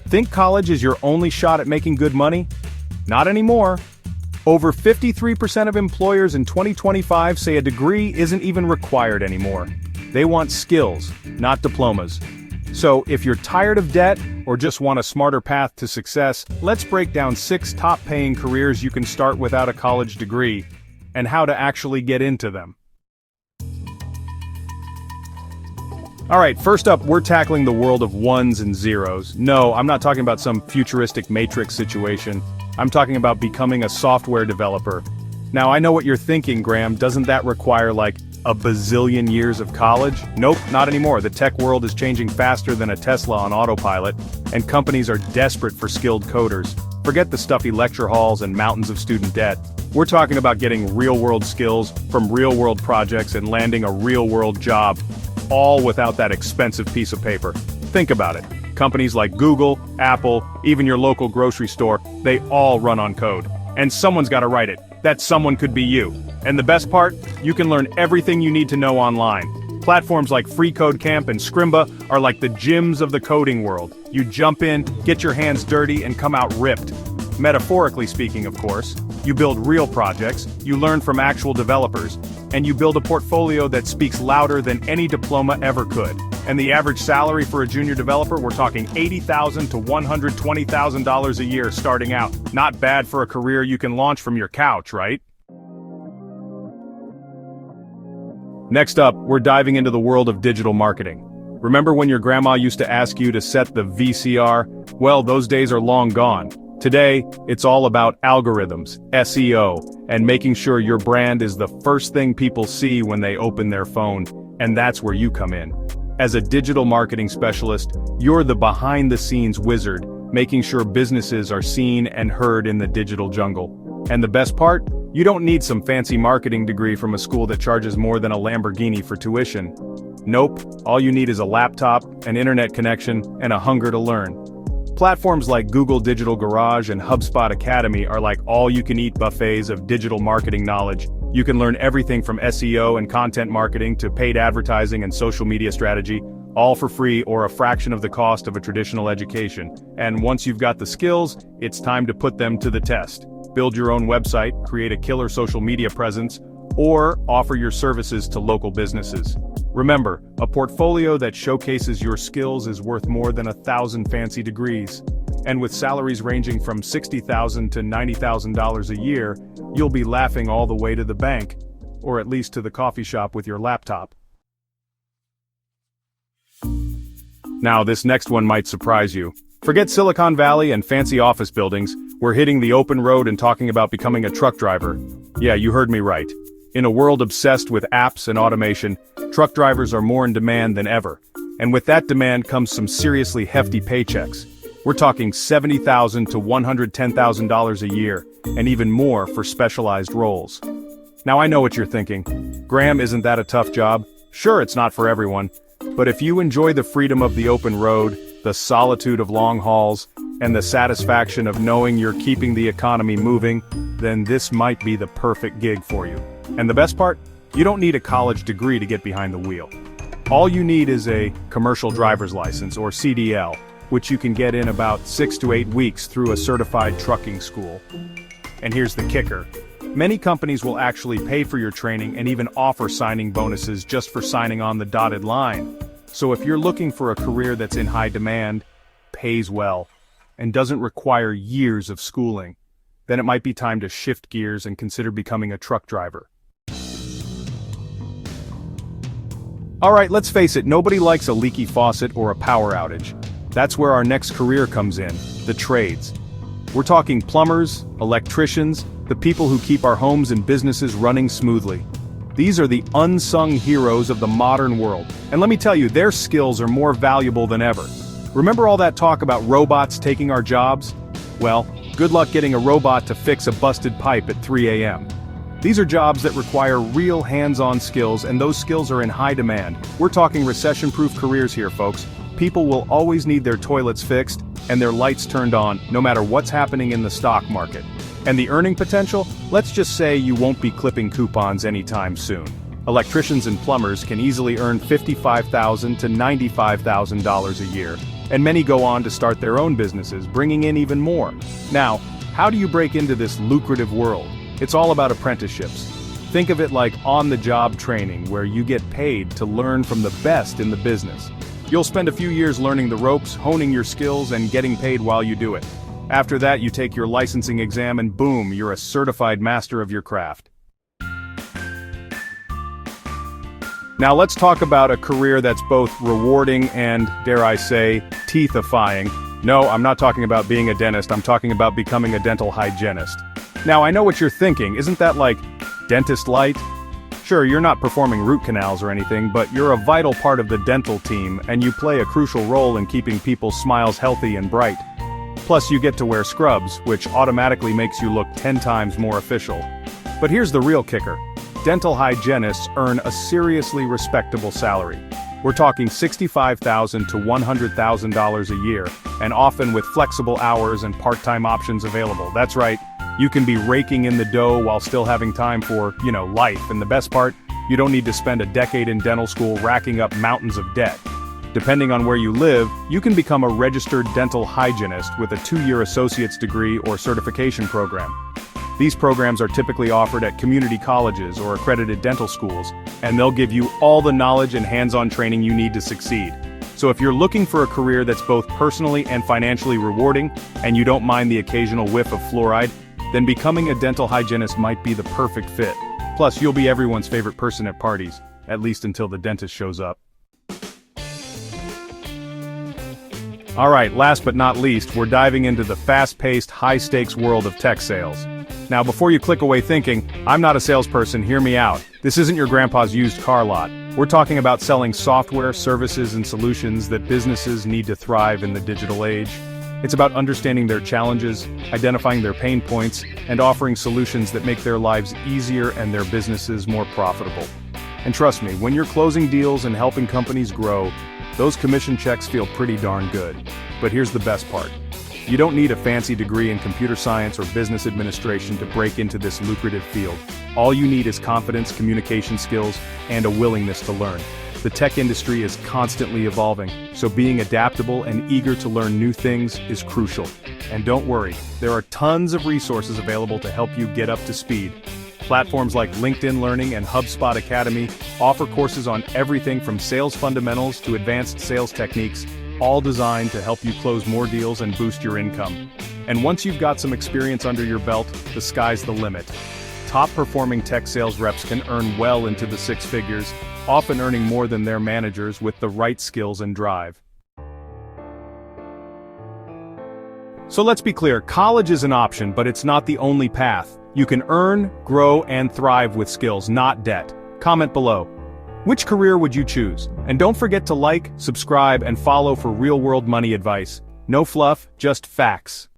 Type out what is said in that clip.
Think college is your only shot at making good money? Not anymore. Over 53% of employers in 2025 say a degree isn't even required anymore. They want skills, not diplomas. So, if you're tired of debt, or just want a smarter path to success, let's break down 6 top-paying careers you can start without a college degree, and how to actually get into them. Alright, first up, we're tackling the world of ones and zeros. No, I'm not talking about some futuristic Matrix situation. I'm talking about becoming a software developer. Now, I know what you're thinking, Graham, doesn't that require like a bazillion years of college? Nope, not anymore. The tech world is changing faster than a Tesla on autopilot, and companies are desperate for skilled coders. Forget the stuffy lecture halls and mountains of student debt. We're talking about getting real-world skills from real-world projects and landing a real-world job, all without that expensive piece of paper. Think about it. Companies like Google, Apple, even your local grocery store, they all run on code. And someone's got to write it. That someone could be you. And the best part? You can learn everything you need to know online. Platforms like FreeCodeCamp and Scrimba are like the gyms of the coding world. You jump in, get your hands dirty, and come out ripped. Metaphorically speaking, of course. You build real projects, you learn from actual developers, and you build a portfolio that speaks louder than any diploma ever could. And the average salary for a junior developer, we're talking $80,000 to $120,000 a year starting out. Not bad for a career you can launch from your couch, right? Next up, we're diving into the world of digital marketing. Remember when your grandma used to ask you to set the VCR? Well, those days are long gone. Today, it's all about algorithms, SEO, and making sure your brand is the first thing people see when they open their phone, and that's where you come in. As a digital marketing specialist, you're the behind-the-scenes wizard, making sure businesses are seen and heard in the digital jungle. And the best part? You don't need some fancy marketing degree from a school that charges more than a Lamborghini for tuition. Nope, all you need is a laptop, an internet connection, and a hunger to learn. Platforms like Google Digital Garage and HubSpot Academy are like all-you-can-eat buffets of digital marketing knowledge. You can learn everything from SEO and content marketing to paid advertising and social media strategy, all for free or a fraction of the cost of a traditional education. And once you've got the skills, it's time to put them to the test. Build your own website, create a killer social media presence, or offer your services to local businesses. Remember, a portfolio that showcases your skills is worth more than 1,000 fancy degrees. And with salaries ranging from $60,000 to $90,000 a year, you'll be laughing all the way to the bank, or at least to the coffee shop with your laptop. Now, this next one might surprise you. Forget Silicon Valley and fancy office buildings, we're hitting the open road and talking about becoming a truck driver. Yeah, you heard me right. In a world obsessed with apps and automation, truck drivers are more in demand than ever. And with that demand comes some seriously hefty paychecks. We're talking $70,000 to $110,000 a year, and even more for specialized roles. Now I know what you're thinking. Graham, isn't that a tough job? Sure, it's not for everyone. But if you enjoy the freedom of the open road, the solitude of long hauls, and the satisfaction of knowing you're keeping the economy moving, then this might be the perfect gig for you. And the best part? You don't need a college degree to get behind the wheel. All you need is a commercial driver's license, or CDL, which you can get in about 6 to 8 weeks through a certified trucking school. And here's the kicker. Many companies will actually pay for your training and even offer signing bonuses just for signing on the dotted line. So if you're looking for a career that's in high demand, pays well, and doesn't require years of schooling, then it might be time to shift gears and consider becoming a truck driver. Alright, let's face it, nobody likes a leaky faucet or a power outage. That's where our next career comes in, the trades. We're talking plumbers, electricians, the people who keep our homes and businesses running smoothly. These are the unsung heroes of the modern world, and let me tell you, their skills are more valuable than ever. Remember all that talk about robots taking our jobs? Well, good luck getting a robot to fix a busted pipe at 3 a.m. These are jobs that require real hands-on skills, and those skills are in high demand. We're talking recession-proof careers here, folks. People will always need their toilets fixed and their lights turned on, no matter what's happening in the stock market. And the earning potential? Let's just say you won't be clipping coupons anytime soon. Electricians and plumbers can easily earn $55,000 to $95,000 a year. And many go on to start their own businesses, bringing in even more. Now, how do you break into this lucrative world? It's all about apprenticeships. Think of it like on-the-job training where you get paid to learn from the best in the business. You'll spend a few years learning the ropes, honing your skills, and getting paid while you do it. After that, you take your licensing exam and boom, you're a certified master of your craft. Now let's talk about a career that's both rewarding and, dare I say, teethifying. No, I'm not talking about being a dentist, I'm talking about becoming a dental hygienist. Now I know what you're thinking, isn't that like dentist light? Sure, you're not performing root canals or anything, but you're a vital part of the dental team, and you play a crucial role in keeping people's smiles healthy and bright. Plus you get to wear scrubs, which automatically makes you look 10 times more official. But here's the real kicker. Dental hygienists earn a seriously respectable salary. We're talking $65,000 to $100,000 a year, and often with flexible hours and part-time options available. That's right. You can be raking in the dough while still having time for, life, and the best part, you don't need to spend a decade in dental school racking up mountains of debt. Depending on where you live, you can become a registered dental hygienist with a 2-year associate's degree or certification program. These programs are typically offered at community colleges or accredited dental schools, and they'll give you all the knowledge and hands-on training you need to succeed. So if you're looking for a career that's both personally and financially rewarding, and you don't mind the occasional whiff of fluoride, then becoming a dental hygienist might be the perfect fit. Plus, you'll be everyone's favorite person at parties, at least until the dentist shows up. Alright, last but not least, we're diving into the fast-paced, high-stakes world of tech sales. Now before you click away thinking, I'm not a salesperson, hear me out. This isn't your grandpa's used car lot. We're talking about selling software, services, and solutions that businesses need to thrive in the digital age. It's about understanding their challenges, identifying their pain points, and offering solutions that make their lives easier and their businesses more profitable. And trust me, when you're closing deals and helping companies grow, those commission checks feel pretty darn good. But here's the best part. You don't need a fancy degree in computer science or business administration to break into this lucrative field. All you need is confidence, communication skills, and a willingness to learn. The tech industry is constantly evolving, so being adaptable and eager to learn new things is crucial. And don't worry, there are tons of resources available to help you get up to speed. Platforms like LinkedIn Learning and HubSpot Academy offer courses on everything from sales fundamentals to advanced sales techniques, all designed to help you close more deals and boost your income. And once you've got some experience under your belt, the sky's the limit. Top-performing tech sales reps can earn well into the 6 figures, often earning more than their managers with the right skills and drive. So let's be clear, college is an option, but it's not the only path. You can earn, grow, and thrive with skills, not debt. Comment below. Which career would you choose? And don't forget to like, subscribe, and follow for real-world money advice. No fluff, just facts.